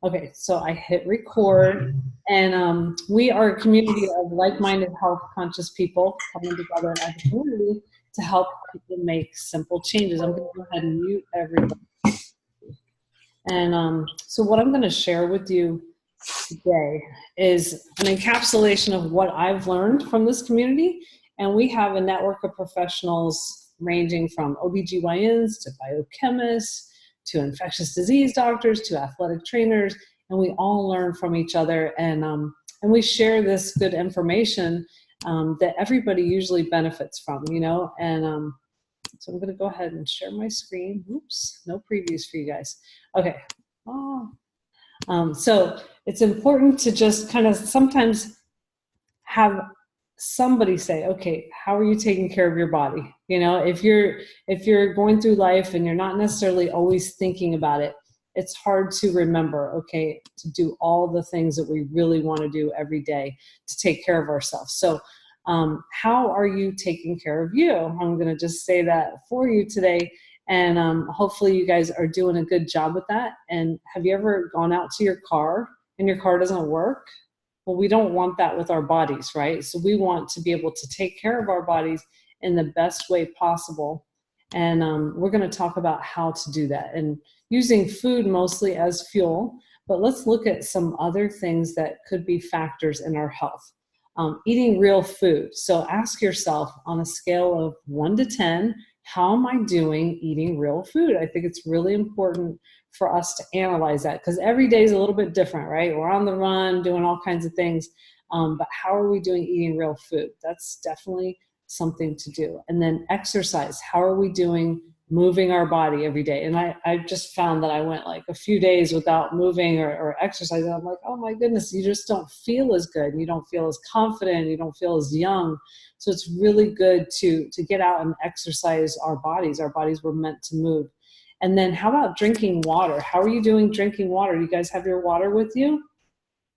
Okay, so I hit record, and we are a community of like-minded, health-conscious people coming together as a community to help people make simple changes. I'm going to go ahead and mute everybody. And so what I'm going to share with you today is an encapsulation of what I've learned from this community. And we have a network of professionals ranging from OBGYNs to biochemists to infectious disease doctors to athletic trainers, and we all learn from each other, and we share this good information that everybody usually benefits from, you know. And so I'm going to go ahead and share my screen. Oops, no previews for you guys. Okay. Oh. So it's important to just kind of sometimes have somebody say, okay, how are you taking care of your body? You know, if you're going through life and you're not necessarily always thinking about it, it's hard to remember, okay, to do all the things that we really want to do every day to take care of ourselves. So how are you taking care of you? I'm going to just say that for you today. And hopefully you guys are doing a good job with that. And have you ever gone out to your car and your car doesn't work? Well, we don't want that with our bodies, right? So we want to be able to take care of our bodies in the best way possible. And we're going to talk about how to do that and using food mostly as fuel. But let's look at some other things that could be factors in our health. Eating real food. So ask yourself on a scale of 1 to 10, how am I doing eating real food? I think it's really important for us to analyze that because every day is a little bit different, right? We're on the run, doing all kinds of things. But how are we doing eating real food? That's definitely something to do. And then exercise. How are we doing moving our body every day? And I just found that I went like a few days without moving or exercising. I'm like, oh my goodness, you just don't feel as good. You don't feel as confident. You don't feel as young. So it's really good to get out and exercise our bodies. Our bodies were meant to move. And then how about drinking water? How are you doing drinking water? You guys have your water with you?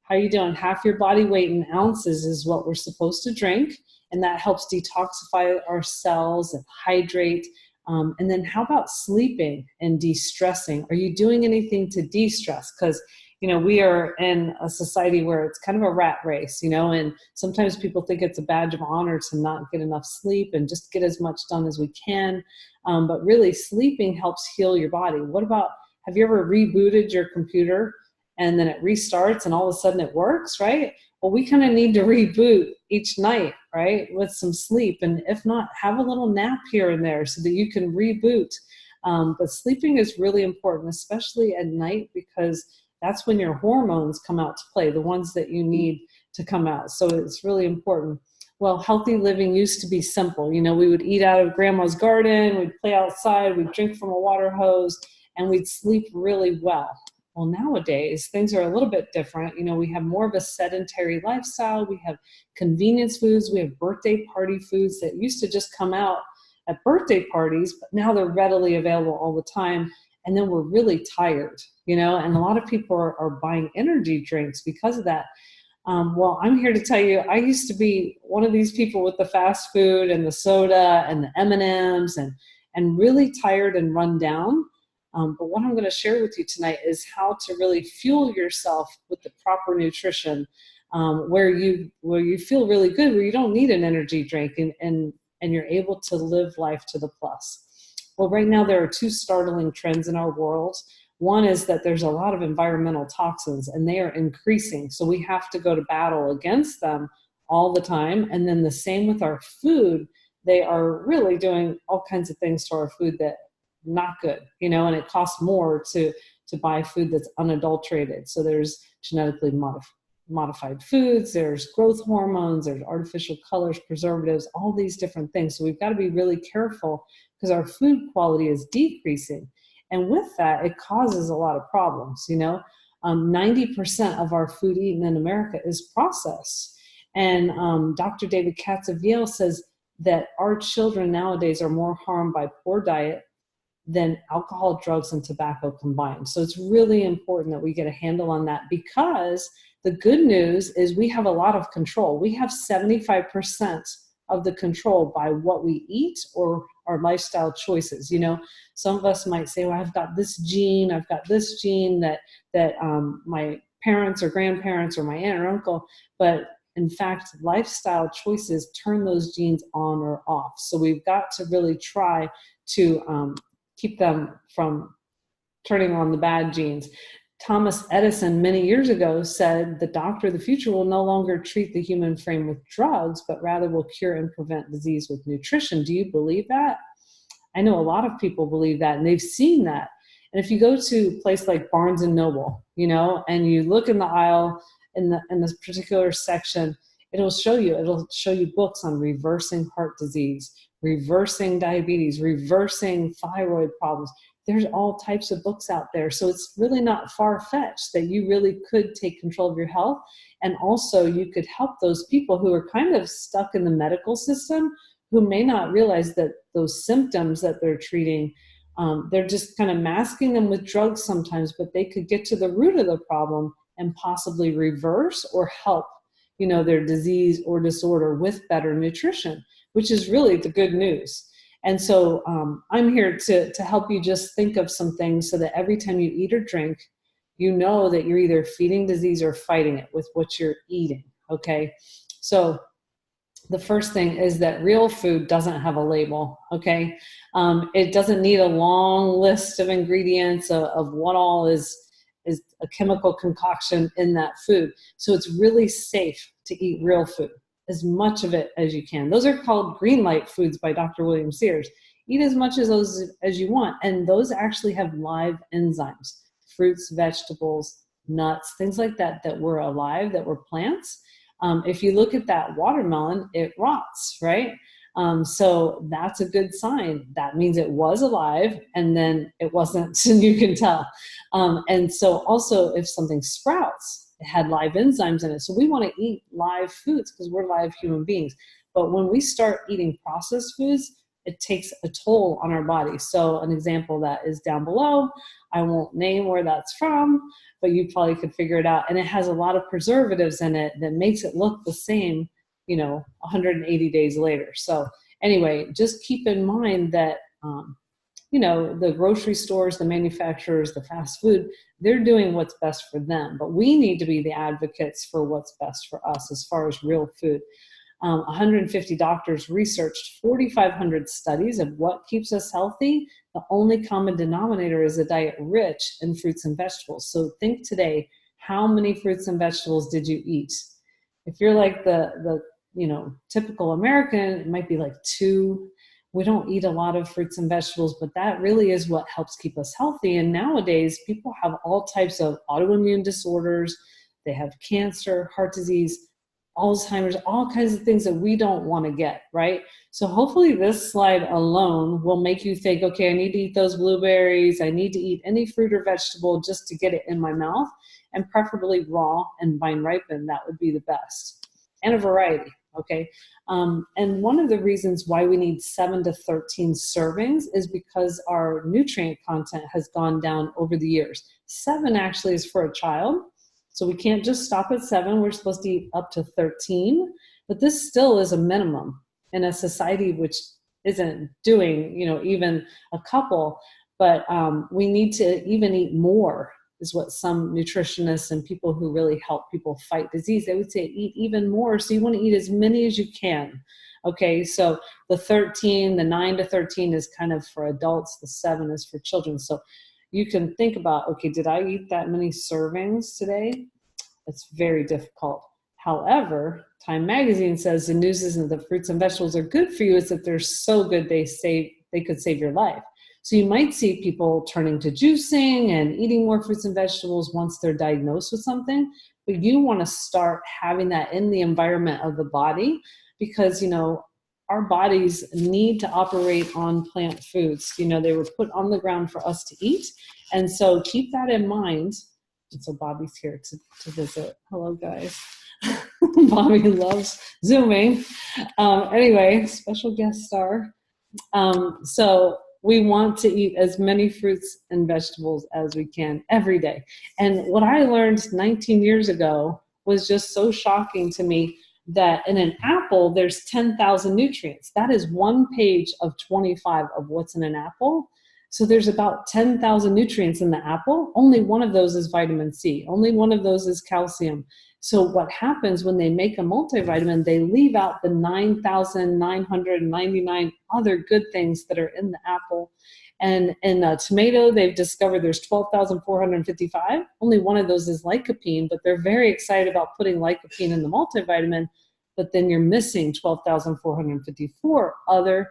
How are you doing? Half your body weight in ounces is what we're supposed to drink. And that helps detoxify our cells and hydrate. And then how about sleeping and de-stressing? Are you doing anything to de-stress? Because, you know, we are in a society where it's kind of a rat race, you know, and sometimes people think it's a badge of honor to not get enough sleep and just get as much done as we can. But really, sleeping helps heal your body. What about, have you ever rebooted your computer and then it restarts and all of a sudden it works, right? Well, we kind of need to reboot each night, right, with some sleep. And if not, have a little nap here and there so that you can reboot. But sleeping is really important, especially at night, because that's when your hormones come out to play, the ones that you need to come out. So it's really important. Well, healthy living used to be simple. You know, we would eat out of grandma's garden, we'd play outside, we'd drink from a water hose, and we'd sleep really well. Well, nowadays, things are a little bit different. You know, we have more of a sedentary lifestyle. We have convenience foods. We have birthday party foods that used to just come out at birthday parties, but now they're readily available all the time. And then we're really tired, you know, and a lot of people are buying energy drinks because of that. Well, I'm here to tell you, I used to be one of these people with the fast food and the soda and the M&Ms and really tired and run down. But what I'm going to share with you tonight is how to really fuel yourself with the proper nutrition, where you feel really good, where you don't need an energy drink and you're able to live life to the plus. Well, right now there are two startling trends in our world. One is that there's a lot of environmental toxins and they are increasing. So we have to go to battle against them all the time. And then the same with our food. They are really doing all kinds of things to our food that not good, you know, and it costs more to buy food that's unadulterated. So there's genetically modified foods, there's growth hormones, there's artificial colors, preservatives, all these different things. So we've got to be really careful because our food quality is decreasing. And with that, it causes a lot of problems, you know. 90% of our food eaten in America is processed. And Dr. David Katz of Yale says that our children nowadays are more harmed by poor diet than alcohol, drugs, and tobacco combined. So it's really important that we get a handle on that, because the good news is we have a lot of control. We have 75% of the control by what we eat or our lifestyle choices. You know, some of us might say, well, I've got this gene that my parents or grandparents or my aunt or uncle, but in fact, lifestyle choices turn those genes on or off. So we've got to really try to keep them from turning on the bad genes. Thomas Edison many years ago said the doctor of the future will no longer treat the human frame with drugs, but rather will cure and prevent disease with nutrition. Do you believe that? I know a lot of people believe that, and they've seen that. And if you go to a place like Barnes and Noble, you know, and you look in the aisle in this particular section, it'll show you books on reversing heart disease, reversing diabetes, reversing thyroid problems. There's all types of books out there. So it's really not far-fetched that you really could take control of your health. And also you could help those people who are kind of stuck in the medical system, who may not realize that those symptoms that they're treating, they're just kind of masking them with drugs sometimes, but they could get to the root of the problem and possibly reverse or help, you know, their disease or disorder with better nutrition, which is really the good news. And so I'm here to help you just think of some things so that every time you eat or drink, you know that you're either feeding disease or fighting it with what you're eating, okay? So the first thing is that real food doesn't have a label, okay? It doesn't need a long list of ingredients of what all is a chemical concoction in that food. So it's really safe to eat real food, as much of it as you can. Those are called green light foods by Dr. William Sears. Eat as much of those as you want. And those actually have live enzymes, fruits, vegetables, nuts, things like that, that were alive, that were plants. If you look at that watermelon, it rots, right? So that's a good sign. That means it was alive and then it wasn't, and you can tell. And so also if something sprouts, it had live enzymes in it. So we want to eat live foods because we're live human beings. But when we start eating processed foods, it takes a toll on our body. So an example of that is down below. I won't name where that's from, but you probably could figure it out. And it has a lot of preservatives in it that makes it look the same, you know, 180 days later. So anyway, just keep in mind that, you know, the grocery stores, the manufacturers, the fast food, they're doing what's best for them. But we need to be the advocates for what's best for us as far as real food. 150 doctors researched 4,500 studies of what keeps us healthy. The only common denominator is a diet rich in fruits and vegetables. So think today, how many fruits and vegetables did you eat? If you're like the you know, typical American, it might be like 2. We don't eat a lot of fruits and vegetables, but that really is what helps keep us healthy. And nowadays, people have all types of autoimmune disorders. They have cancer, heart disease, Alzheimer's, all kinds of things that we don't want to get, right? So hopefully this slide alone will make you think, okay, I need to eat those blueberries. I need to eat any fruit or vegetable just to get it in my mouth, and preferably raw and vine ripened. That would be the best. And a variety. Okay. And one of the reasons why we need 7 to 13 servings is because our nutrient content has gone down over the years. 7 actually is for a child. So we can't just stop at 7. We're supposed to eat up to 13, but this still is a minimum in a society which isn't doing, you know, even a couple, but we need to even eat more, is what some nutritionists and people who really help people fight disease, they would say eat even more. So you want to eat as many as you can. Okay, so the 9 to 13 is kind of for adults, the 7 is for children. So you can think about, okay, did I eat that many servings today? It's very difficult. However, Time Magazine says the news isn't that fruits and vegetables are good for you, it's that they're so good they could save your life. So you might see people turning to juicing and eating more fruits and vegetables once they're diagnosed with something, but you want to start having that in the environment of the body because, you know, our bodies need to operate on plant foods. You know, they were put on the ground for us to eat. And so keep that in mind. And so Bobby's here to visit. Hello, guys. Bobby loves Zooming. Anyway, special guest star. So we want to eat as many fruits and vegetables as we can every day. And what I learned 19 years ago was just so shocking to me. that in an apple, there's 10,000 nutrients. That is one page of 25 of what's in an apple. So there's about 10,000 nutrients in the apple. Only one of those is vitamin C. Only one of those is calcium. So what happens when they make a multivitamin, they leave out the 9,999 other good things that are in the apple. And in a tomato, they've discovered there's 12,455. Only one of those is lycopene, but they're very excited about putting lycopene in the multivitamin, but then you're missing 12,454 other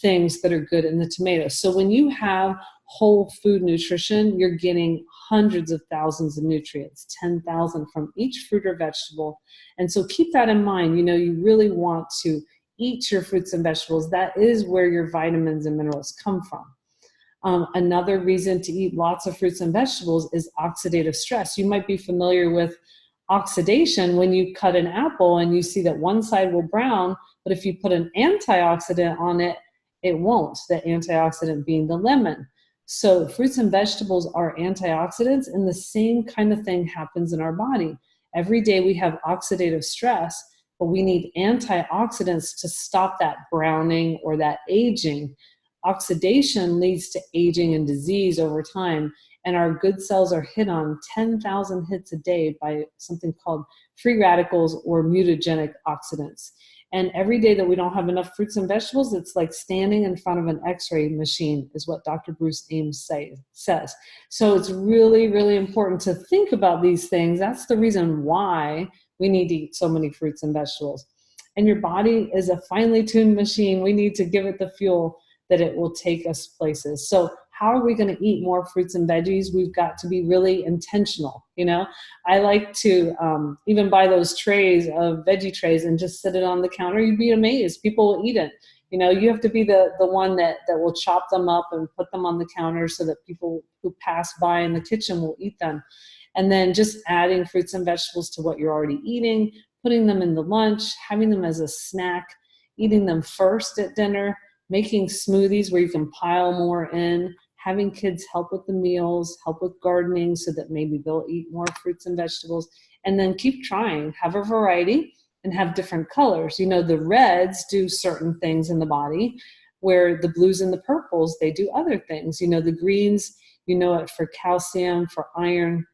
things that are good in the tomato. So when you have whole food nutrition, you're getting hundreds of thousands of nutrients, 10,000 from each fruit or vegetable. And so keep that in mind. You know, you really want to eat your fruits and vegetables. That is where your vitamins and minerals come from. Another reason to eat lots of fruits and vegetables is oxidative stress. You might be familiar with oxidation when you cut an apple and you see that one side will brown, but if you put an antioxidant on it, it won't, the antioxidant being the lemon. So fruits and vegetables are antioxidants, and the same kind of thing happens in our body. Every day we have oxidative stress, but we need antioxidants to stop that browning or that aging. Oxidation leads to aging and disease over time, and our good cells are hit on 10,000 hits a day by something called free radicals or mutagenic oxidants. And every day that we don't have enough fruits and vegetables, it's like standing in front of an x-ray machine, is what Dr. Bruce Ames says. So it's really, really important to think about these things. That's the reason why we need to eat so many fruits and vegetables. And your body is a finely tuned machine. We need to give it the fuel that it will take us places. So how are we going to eat more fruits and veggies? We've got to be really intentional. You know, I like to even buy those trays of veggie trays and just sit it on the counter. You'd be amazed. People will eat it. You know, you have to be the one that will chop them up and put them on the counter so that people who pass by in the kitchen will eat them. And then just adding fruits and vegetables to what you're already eating, putting them in the lunch, having them as a snack, eating them first at dinner, making smoothies where you can pile more in, having kids help with the meals, help with gardening so that maybe they'll eat more fruits and vegetables, and then keep trying. Have a variety and have different colors. You know, the reds do certain things in the body, where the blues and the purples, they do other things. You know, the greens, you know it for calcium, for iron.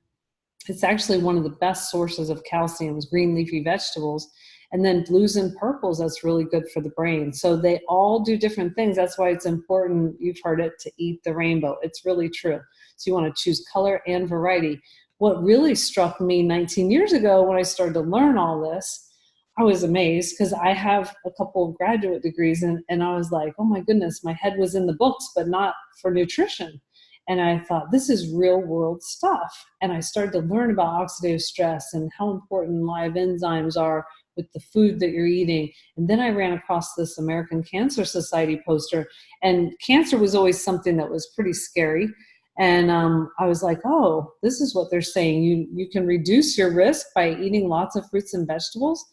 It's actually one of the best sources of calcium is green leafy vegetables. And then blues and purples, that's really good for the brain. So they all do different things. That's why it's important, you've heard it, to eat the rainbow. It's really true. So you want to choose color and variety. What really struck me 19 years ago when I started to learn all this, I was amazed because I have a couple of graduate degrees and I was like, oh my goodness, my head was in the books, but not for nutrition. And I thought, this is real world stuff. And I started to learn about oxidative stress and how important live enzymes are with the food that you're eating. And then I ran across this American Cancer Society poster, and cancer was always something that was pretty scary. And I was like, oh, this is what they're saying. You can reduce your risk by eating lots of fruits and vegetables.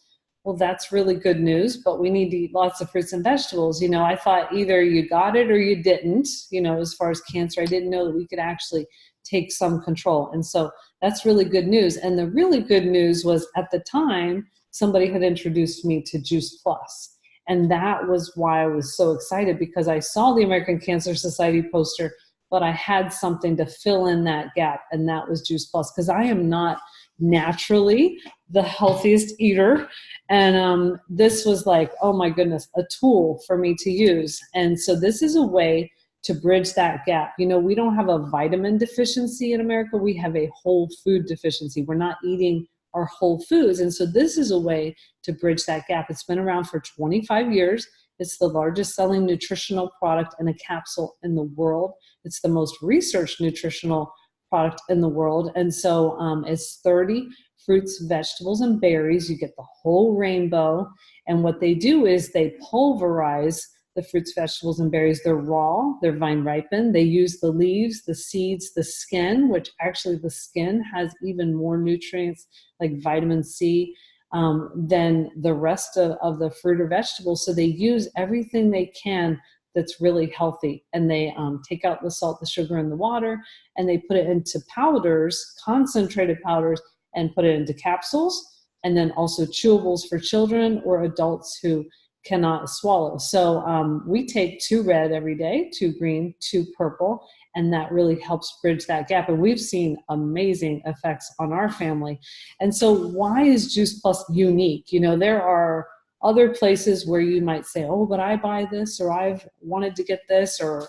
Well, that's really good news, but we need to eat lots of fruits and vegetables. You know, I thought either you got it or you didn't, you know, as far as cancer. I didn't know that we could actually take some control. And so that's really good news. And the really good news was, at the time, somebody had introduced me to Juice Plus. And that was why I was so excited, because I saw the American Cancer Society poster, but I had something to fill in that gap, and that was Juice Plus, because I am not naturally the healthiest eater. And this was like, oh my goodness, a tool for me to use. And so this is a way to bridge that gap. You know, we don't have a vitamin deficiency in America. We have a whole food deficiency. We're not eating our whole foods. And so this is a way to bridge that gap. It's been around for 25 years. It's the largest selling nutritional product in a capsule in the world. It's the most researched nutritional product in the world. And so it's 30 fruits, vegetables, and berries. You get the whole rainbow. And what they do is they pulverize the fruits, vegetables, and berries. They're raw, they're vine ripened. They use the leaves, the seeds, the skin, which actually the skin has even more nutrients like vitamin C than the rest of the fruit or vegetables. So they use everything they can that's really healthy. And they take out the salt, the sugar, and the water, and they put it into powders, concentrated powders, and put it into capsules. and then also chewables for children or adults who cannot swallow. So we take 2 red every day, 2 green, 2 purple, and that really helps bridge that gap. And we've seen amazing effects on our family. And so why is Juice Plus unique? You know, there are other places where you might say, oh, but I buy this, or I've wanted to get this, or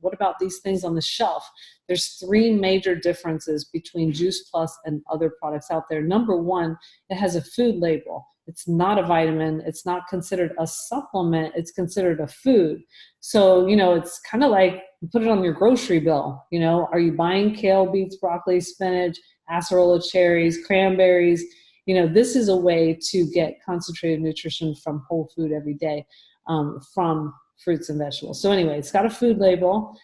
what about these things on the shelf? There's 3 major differences between Juice Plus and other products out there. Number one, it has a food label. It's not a vitamin. It's not considered a supplement. It's considered a food. So, you know, it's kind of like you put it on your grocery bill. You know, are you buying kale, beets, broccoli, spinach, acerola cherries, cranberries? You know, this is a way to get concentrated nutrition from whole food every day, from fruits and vegetables. So anyway, it's got a food label.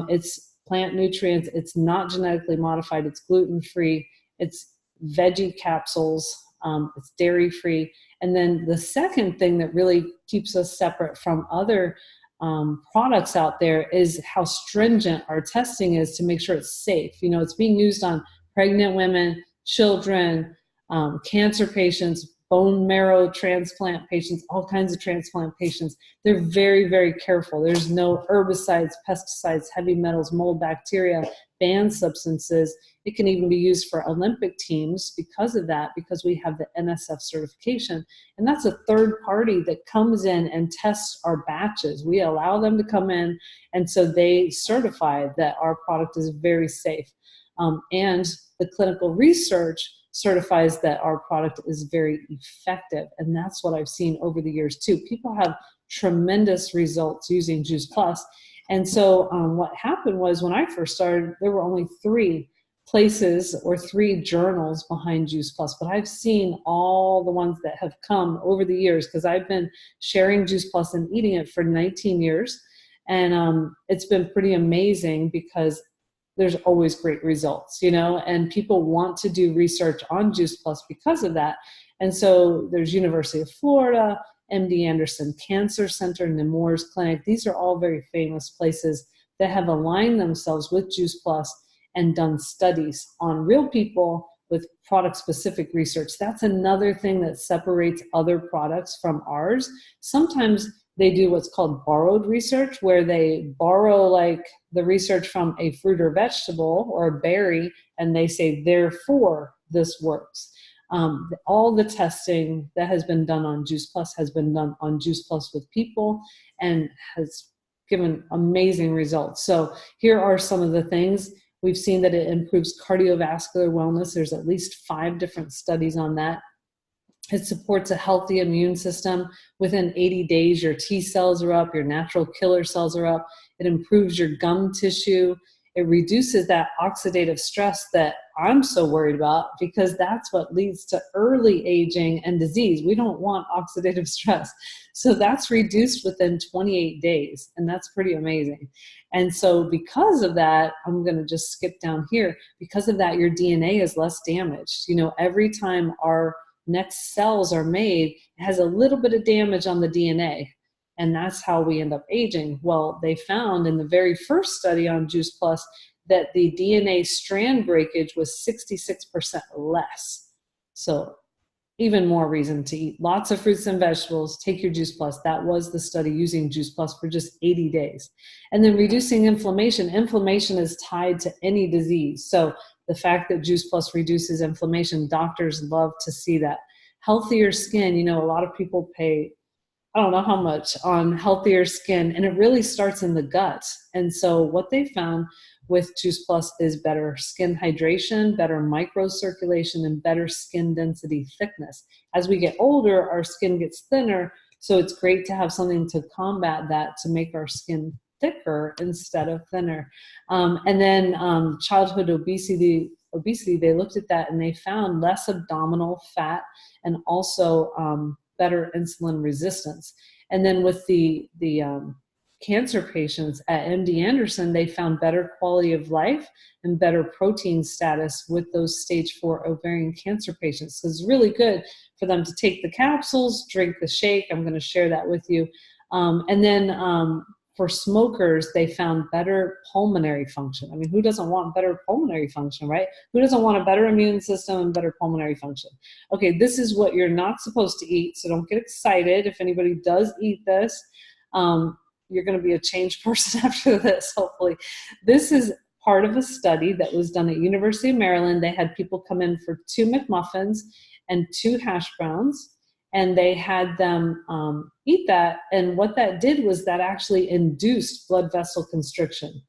It's plant nutrients. It's not genetically modified. It's gluten-free. It's veggie capsules. It's dairy-free. And then the second thing that really keeps us separate from other products out there is how stringent our testing is to make sure it's safe. You know, it's being used on pregnant women, children, cancer patients, bone marrow transplant patients, all kinds of transplant patients. They're very, very careful. There's no herbicides, pesticides, heavy metals, mold, bacteria, banned substances. It can even be used for Olympic teams because of that, because we have the NSF certification. And that's a third party that comes in and tests our batches. We allow them to come in, and so they certify that our product is very safe. And the clinical research certifies that our product is very effective. And that's what I've seen over the years too. People have tremendous results using Juice Plus. And so what happened was when I first started, there were only 3 places or 3 journals behind Juice Plus, but I've seen all the ones that have come over the years because I've been sharing Juice Plus and eating it for 19 years. And it's been pretty amazing because there's always great results, you know, and people want to do research on Juice Plus because of that. And so there's University of Florida, MD Anderson Cancer Center, Nemours Clinic. These are all very famous places that have aligned themselves with Juice Plus and done studies on real people with product-specific research. That's another thing that separates other products from ours. Sometimes they do what's called borrowed research, where they borrow like the research from a fruit or vegetable or a berry, and they say, therefore, this works. All the testing that has been done on Juice Plus has been done on Juice Plus with people and has given amazing results. So here are some of the things. We've seen that it improves cardiovascular wellness. There's at least 5 different studies on that. It supports a healthy immune system. Within 80 days, your T cells are up, your natural killer cells are up. It improves your gum tissue. It reduces that oxidative stress that I'm so worried about, because that's what leads to early aging and disease. We don't want oxidative stress. So that's reduced within 28 days, and that's pretty amazing. And so because of that, I'm going to just skip down here. Because of that, your DNA is less damaged. You know, every time our next cells are made, it has a little bit of damage on the DNA. And that's how we end up aging. Well, they found in the very first study on Juice Plus that the DNA strand breakage was 66% less. So even more reason to eat lots of fruits and vegetables. Take your Juice Plus. That was the study using Juice Plus for just 80 days. And then reducing inflammation. Inflammation is tied to any disease. So the fact that Juice Plus reduces inflammation, doctors love to see that. Healthier skin, you know, a lot of people pay, I don't know how much, on healthier skin, and it really starts in the gut. And so what they found with Juice Plus is better skin hydration, better microcirculation, and better skin density thickness. As we get older, our skin gets thinner, so it's great to have something to combat that, to make our skin thicker instead of thinner. And then childhood obesity, they looked at that and they found less abdominal fat and also better insulin resistance. And then with the cancer patients at MD Anderson, they found better quality of life and better protein status with those stage 4 ovarian cancer patients. So it's really good for them to take the capsules, drink the shake. I'm going to share that with you. And then for smokers, they found better pulmonary function. I mean, who doesn't want better pulmonary function, right? Who doesn't want a better immune system and better pulmonary function? Okay, this is what you're not supposed to eat, so don't get excited if anybody does eat this. You're going to be a changed person after this, hopefully. This is part of a study that was done at University of Maryland. They had people come in for 2 McMuffins and 2 hash browns, and they had them eat that. And what that did was that actually induced blood vessel constriction.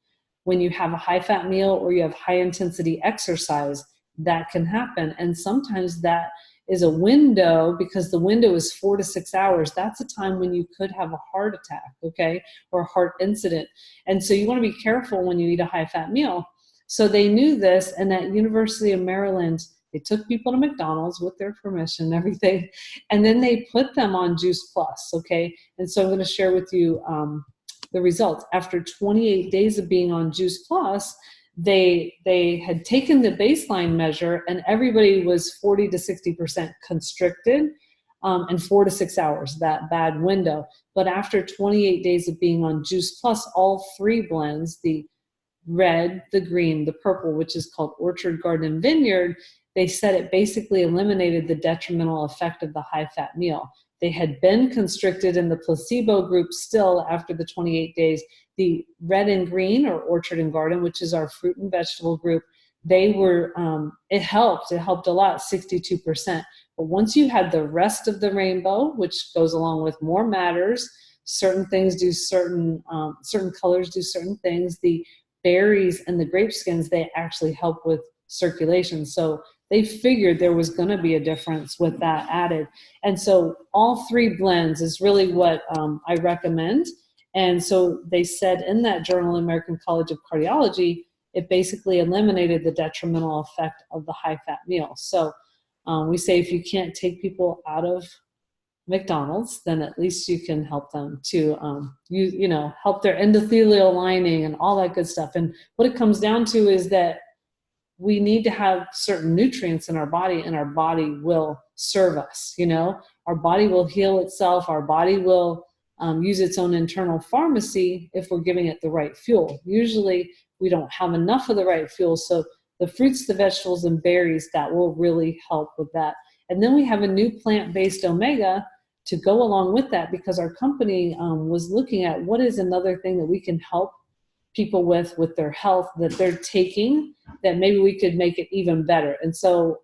When you have a high-fat meal or you have high-intensity exercise, that can happen. And sometimes that is a window, because the window is 4 to 6 hours. That's a time when you could have a heart attack, okay, or a heart incident. And so you want to be careful when you eat a high-fat meal. So they knew this, and at University of Maryland, they took people to McDonald's with their permission and everything, and then they put them on Juice Plus, okay? And so I'm going to share with you the results. After 28 days of being on Juice Plus, they had taken the baseline measure, and everybody was 40 to 60% constricted in 4 to 6 hours, that bad window. But after 28 days of being on Juice Plus, all 3 blends, the red, the green, the purple, which is called Orchard, Garden, and Vineyard, they said it basically eliminated the detrimental effect of the high-fat meal. They had been constricted in the placebo group still after the 28 days. The red and green, or Orchard and Garden, which is our fruit and vegetable group, they were, it helped a lot, 62%. But once you had the rest of the rainbow, which goes along with more matters, certain things do certain colors do certain things. The berries and the grape skins, they actually help with circulation. So they figured there was going to be a difference with that added. And so all 3 blends is really what I recommend. And so they said in that journal, American College of Cardiology, it basically eliminated the detrimental effect of the high-fat meal. So we say if you can't take people out of McDonald's, then at least you can help them to help their endothelial lining and all that good stuff. And what it comes down to is that we need to have certain nutrients in our body, and our body will serve us. Our body will heal itself. Our body will use its own internal pharmacy if we're giving it the right fuel. Usually we don't have enough of the right fuel. So the fruits, the vegetables, and berries, that will really help with that. And then we have a new plant-based omega to go along with that, because our company was looking at what is another thing that we can help people with their health that they're taking, that maybe we could make it even better. And so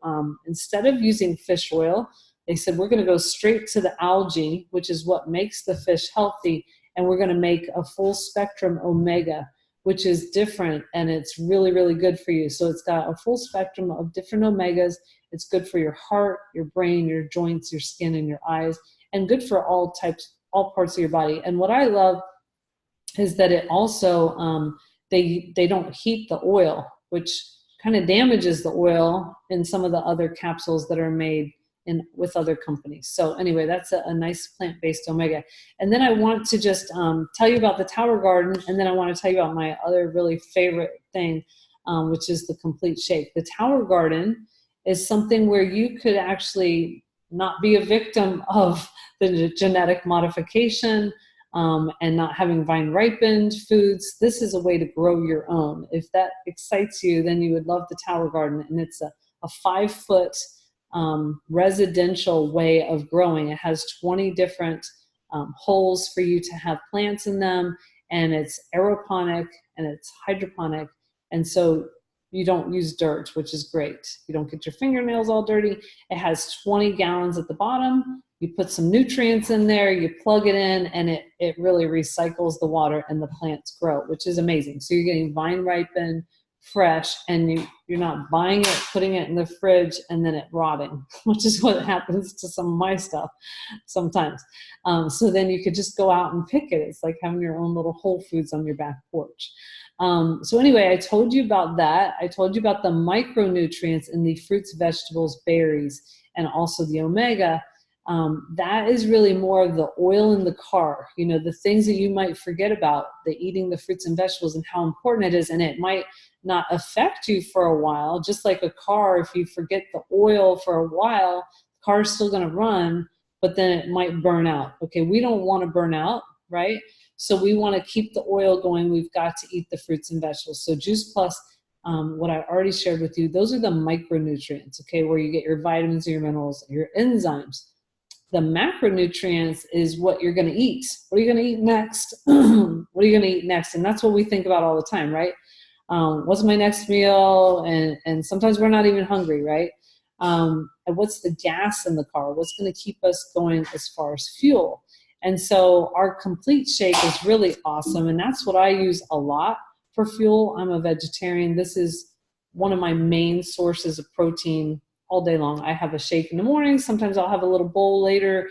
instead of using fish oil, they said we're going to go straight to the algae, which is what makes the fish healthy, and we're going to make a full spectrum omega, which is different, and it's really, really good for you. So it's got a full spectrum of different omegas. It's good for your heart, your brain, your joints, your skin, and your eyes, and good for all parts of your body. And what I love is that it also, they don't heat the oil, which kind of damages the oil in some of the other capsules that are made with other companies. So anyway, that's a nice plant-based omega. And then I want to just tell you about the Tower Garden, and then I want to tell you about my other really favorite thing, which is the complete shake. The Tower Garden is something where you could actually not be a victim of the genetic modification and not having vine ripened foods. This is a way to grow your own. If that excites you, then you would love the Tower Garden. And it's a 5-foot residential way of growing. It has 20 different holes for you to have plants in them, and it's aeroponic and it's hydroponic. And so you don't use dirt, which is great. You don't get your fingernails all dirty. It has 20 gallons at the bottom. You put some nutrients in there, you plug it in, and it really recycles the water, and the plants grow, which is amazing. So you're getting vine ripened, fresh, and you're not buying it, putting it in the fridge, and then it rotting, which is what happens to some of my stuff sometimes. So then you could just go out and pick it. It's like having your own little Whole Foods on your back porch. So anyway, I told you about that. I told you about the micronutrients in the fruits, vegetables, berries, and also the omega. That is really more of the oil in the car, the things that you might forget about, the eating the fruits and vegetables and how important it is. And it might not affect you for a while, just like a car. If you forget the oil for a while, the car's still going to run, but then it might burn out. Okay, we don't want to burn out, right? So we want to keep the oil going. We've got to eat the fruits and vegetables. So Juice Plus, what I already shared with you, those are the micronutrients, okay, where you get your vitamins, your minerals, your enzymes. The macronutrients is what you're going to eat. What are you going to eat next? What are you going to eat next? And that's what we think about all the time, right? What's my next meal? And sometimes we're not even hungry, right? And what's the gas in the car? What's going to keep us going as far as fuel? And so our complete shake is really awesome. And that's what I use a lot for fuel. I'm a vegetarian. This is one of my main sources of protein all day long. I have a shake in the morning. Sometimes I'll have a little bowl later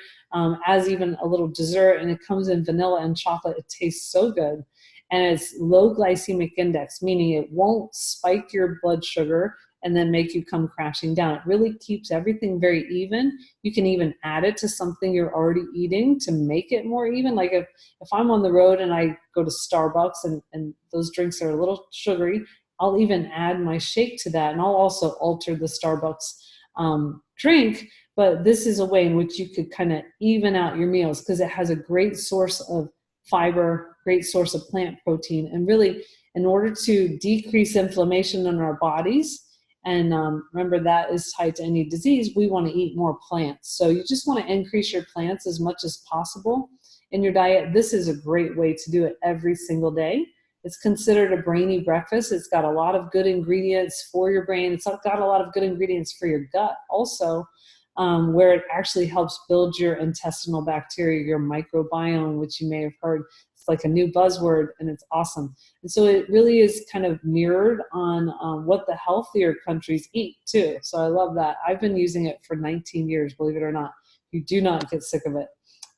as even a little dessert. And it comes in vanilla and chocolate. It tastes so good. And it's low glycemic index, meaning it won't spike your blood sugar and then make you come crashing down. It really keeps everything very even. You can even add it to something you're already eating to make it more even. Like if I'm on the road and I go to Starbucks and those drinks are a little sugary, I'll even add my shake to that. And I'll also alter the Starbucks drink. But this is a way in which you could kind of even out your meals because it has a great source of fiber, great source of plant protein. And really, in order to decrease inflammation in our bodies, and remember that is tied to any disease, we want to eat more plants. So you just want to increase your plants as much as possible in your diet. This is a great way to do it every single day. It's considered a brainy breakfast. It's got a lot of good ingredients for your brain. It's got a lot of good ingredients for your gut also, where it actually helps build your intestinal bacteria, your microbiome, which you may have heard. It's like a new buzzword, and it's awesome. And so it really is kind of mirrored on what the healthier countries eat too. So I love that. I've been using it for 19 years, believe it or not. You do not get sick of it.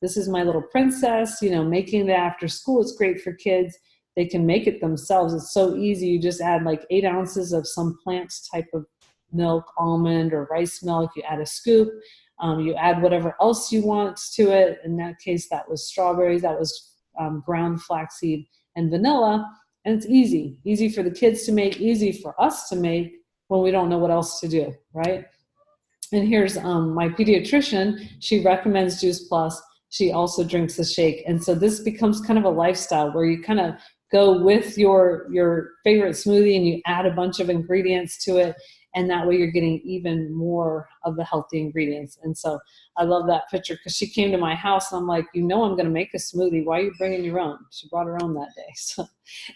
This is my little princess, making it after school. It's great for kids. They can make it themselves. It's so easy. You just add like 8 ounces of some plant type of milk, almond or rice milk. You add a scoop. You add whatever else you want to it. In that case, that was strawberries. That was ground flaxseed and vanilla. And it's easy for the kids to make, easy for us to make when we don't know what else to do, right? And here's my pediatrician. She recommends Juice Plus. She also drinks the shake. And so this becomes kind of a lifestyle where you kind of go with your favorite smoothie and you add a bunch of ingredients to it. And that way you're getting even more of the healthy ingredients. And so I love that picture because she came to my house and I'm like, I'm going to make a smoothie. Why are you bringing your own? She brought her own that day. So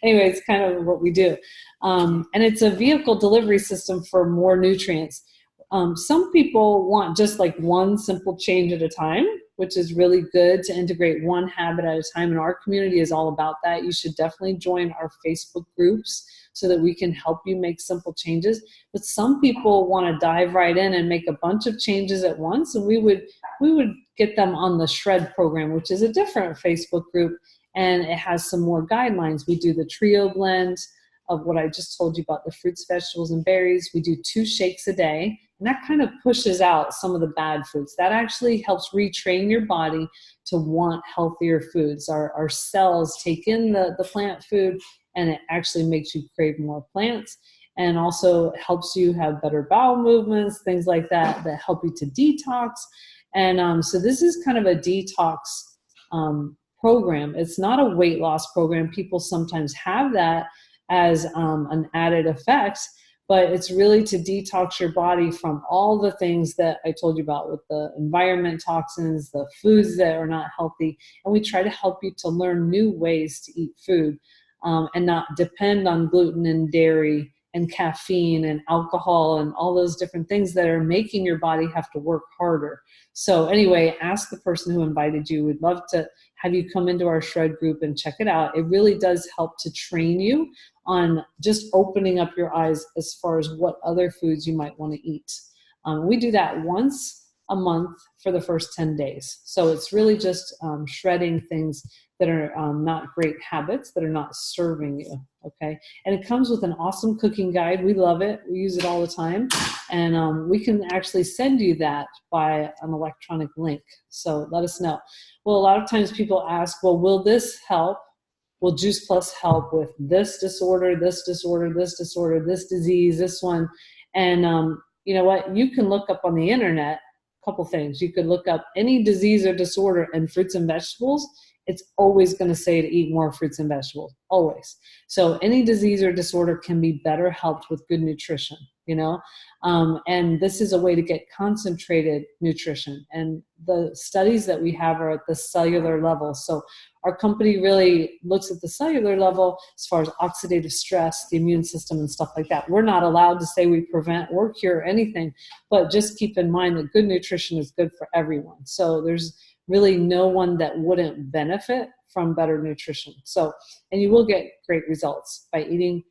anyway, it's kind of what we do. And it's a vehicle delivery system for more nutrients. Some people want just like one simple change at a time, which is really good to integrate one habit at a time. And our community is all about that. You should definitely join our Facebook groups so that we can help you make simple changes. But some people want to dive right in and make a bunch of changes at once. And we would get them on the Shred program, which is a different Facebook group. And it has some more guidelines. We do the trio blend of what I just told you about, the fruits, vegetables, and berries. We do 2 shakes a day. And that kind of pushes out some of the bad foods. That actually helps retrain your body to want healthier foods. Our cells take in the plant food, and it actually makes you crave more plants, and also helps you have better bowel movements, things like that help you to detox. And so this is kind of a detox program. It's not a weight loss program. People sometimes have that as an added effect, but it's really to detox your body from all the things that I told you about with the environment toxins, the foods that are not healthy. And we try to help you to learn new ways to eat food and not depend on gluten and dairy and caffeine and alcohol and all those different things that are making your body have to work harder. So anyway, ask the person who invited you. We'd love to have you come into our Shred group and check it out. It really does help to train you on just opening up your eyes as far as what other foods you might want to eat. We do that once a month for the first 10 days. So it's really just shredding things that are not great habits, that are not serving you, okay? And it comes with an awesome cooking guide. We love it. We use it all the time. And we can actually send you that by an electronic link. So let us know. Well, a lot of times people ask, well, will this help? Will Juice Plus help with this disorder, this disorder, this disorder, this disease, this one? And you know what? You can look up on the internet a couple things. You could look up any disease or disorder in fruits and vegetables, it's always going to say to eat more fruits and vegetables, always. So any disease or disorder can be better helped with good nutrition, you know? And this is a way to get concentrated nutrition. And the studies that we have are at the cellular level. So our company really looks at the cellular level as far as oxidative stress, the immune system, and stuff like that. We're not allowed to say we prevent or cure anything, but just keep in mind that good nutrition is good for everyone. So there's really no one that wouldn't benefit from better nutrition. So, and you will get great results by eating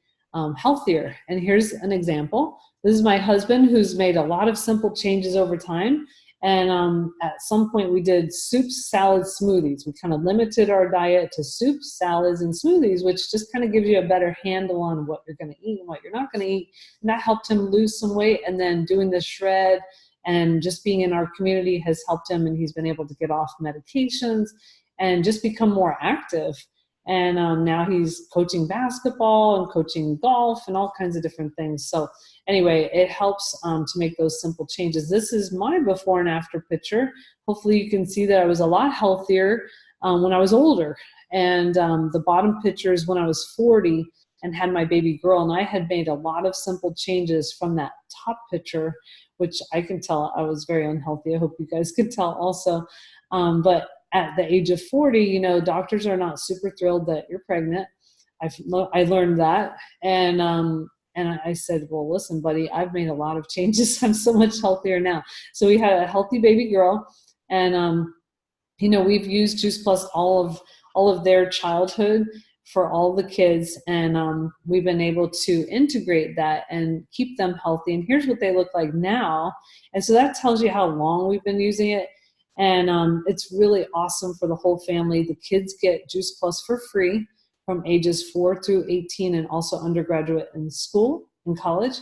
healthier. And here's an example. This is my husband, who's made a lot of simple changes over time. And at some point we did soups, salads, smoothies. We kind of limited our diet to soups, salads, and smoothies, which just kind of gives you a better handle on what you're going to eat and what you're not going to eat. And that helped him lose some weight. And then doing the shred and just being in our community has helped him, and he's been able to get off medications and just become more active. And now he's coaching basketball and coaching golf and all kinds of different things. So anyway, it helps to make those simple changes. This is my before and after picture. Hopefully you can see that I was a lot healthier when I was older. And the bottom picture is when I was 40 and had my baby girl. And I had made a lot of simple changes from that top picture, which I can tell I was very unhealthy. I hope you guys could tell also. But at the age of 40, you know, doctors are not super thrilled that you're pregnant. I learned that. And I said, well, listen, buddy, I've made a lot of changes. I'm so much healthier now. So we had a healthy baby girl. And, you know, we've used Juice Plus all of their childhood for all the kids. And we've been able to integrate that and keep them healthy. And here's what they look like now. And so that tells you how long we've been using it. And it's really awesome for the whole family. The kids get Juice Plus for free from ages 4 through 18, and also undergraduate in school, in college.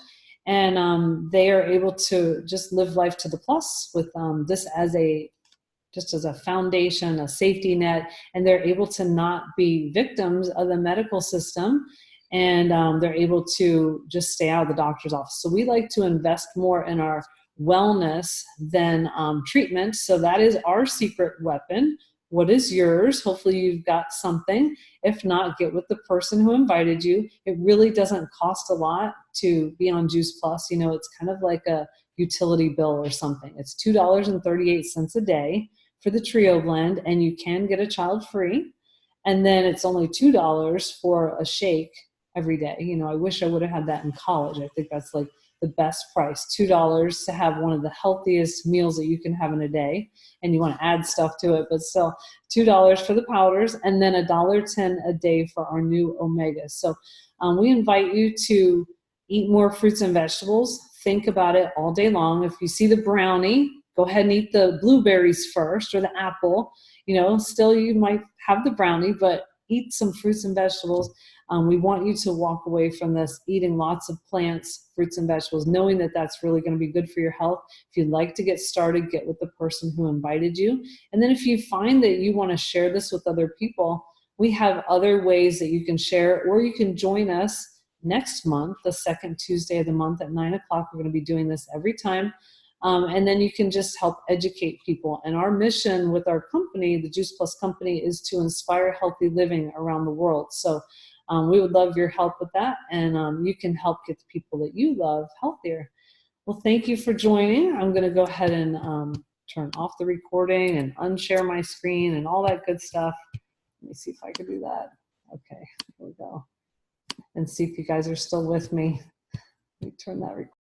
And they are able to just live life to the plus with this as a foundation, a safety net, and they're able to not be victims of the medical system. And they're able to just stay out of the doctor's office. So we like to invest more in our wellness than treatment. So that is our secret weapon. What is yours? Hopefully you've got something. If not, get with the person who invited you. It really doesn't cost a lot to be on Juice Plus. You know, it's kind of like a utility bill or something. It's $2.38 a day for the Trio blend, and you can get a child free. And then it's only $2 for a shake every day. You know, I wish I would have had that in college. I think that's like the best price, $2 to have one of the healthiest meals that you can have in a day. And you want to add stuff to it, but still $2 for the powders, and then $1.10 a day for our new omegas. So we invite you to eat more fruits and vegetables. Think about it all day long. If you see the brownie, go ahead and eat the blueberries first, or the apple. You know, still you might have the brownie, but eat some fruits and vegetables. We want you to walk away from this eating lots of plants, fruits and vegetables, knowing that that's really going to be good for your health. If you'd like to get started, get with the person who invited you. And then if you find that you want to share this with other people, we have other ways that you can share, or you can join us next month, the second Tuesday of the month at 9 o'clock. We're going to be doing this every time. And then you can just help educate people. And our mission with our company, the Juice Plus Company, is to inspire healthy living around the world. So we would love your help with that. And you can help get the people that you love healthier. Well, thank you for joining. I'm going to go ahead and turn off the recording and unshare my screen and all that good stuff. Let me see if I can do that. Okay, here we go. And see if you guys are still with me. Let me turn that recording.